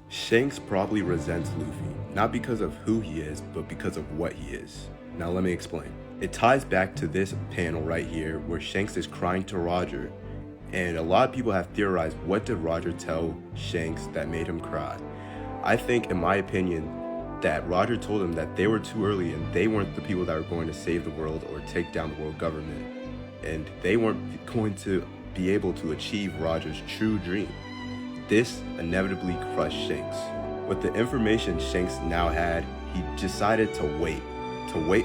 Shanks probably resents Luffy, not because of who he is, but because of what he is. Now let me explain. It ties back to this panel right here where Shanks is crying to Roger, and a lot of people have theorized, what did Roger tell Shanks that made him cry? I think, in my opinion, that Roger told him that they were too early and they weren't the people that were going to save the world or take down the world government. And they weren't going to be able to achieve Roger's true dream. This inevitably crushed Shanks. With the information Shanks now had, he decided to wait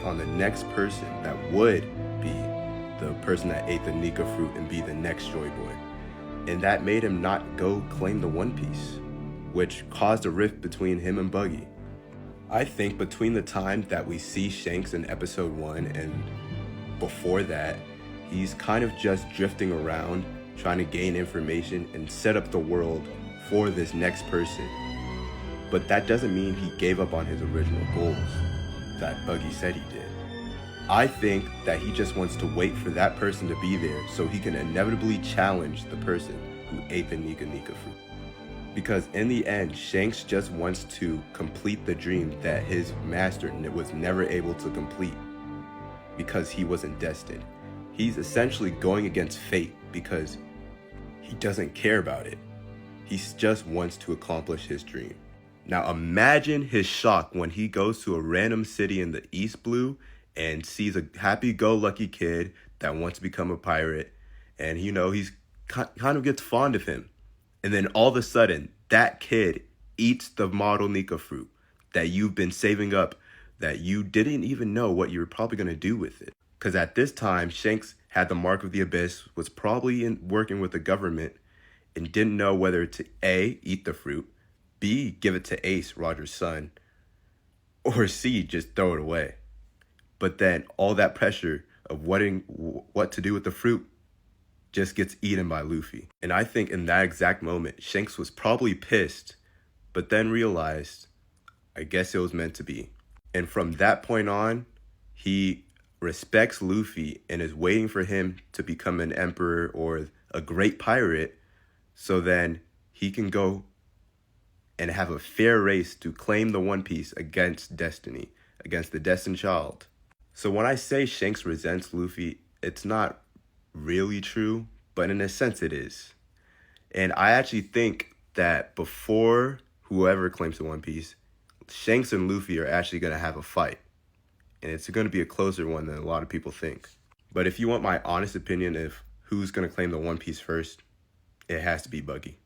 on the next person that would be the person that ate the Nika fruit and be the next Joy Boy. And that made him not go claim the One Piece, which caused a rift between him and Buggy. I think between the time that we see Shanks in episode 1 and before that, he's kind of just drifting around, trying to gain information and set up the world for this next person. But that doesn't mean he gave up on his original goals that Buggy said he did. I think that he just wants to wait for that person to be there so he can inevitably challenge the person who ate the Nika fruit. Because in the end, Shanks just wants to complete the dream that his master was never able to complete because he wasn't destined. He's essentially going against fate because he doesn't care about it. He just wants to accomplish his dream. Now imagine his shock when he goes to a random city in the East Blue and sees a happy-go-lucky kid that wants to become a pirate, and he's kind of gets fond of him. And then all of a sudden, that kid eats the model Nika fruit that you've been saving up, that you didn't even know what you were probably going to do with it. Because at this time, Shanks had the Mark of the Abyss, was probably working with the government, and didn't know whether to A, eat the fruit, B, give it to Ace, Roger's son, or C, just throw it away. But then all that pressure of what to do with the fruit just gets eaten by Luffy. And I think in that exact moment, Shanks was probably pissed, but then realized, I guess it was meant to be. And from that point on, he respects Luffy and is waiting for him to become an emperor or a great pirate, so then he can go and have a fair race to claim the One Piece against destiny, against the destined child. So when I say Shanks resents Luffy, it's not really true, but in a sense it is. And I actually think that before whoever claims the One Piece, Shanks and Luffy are actually going to have a fight. And it's going to be a closer one than a lot of people think. But if you want my honest opinion of who's going to claim the One Piece first, it has to be Buggy.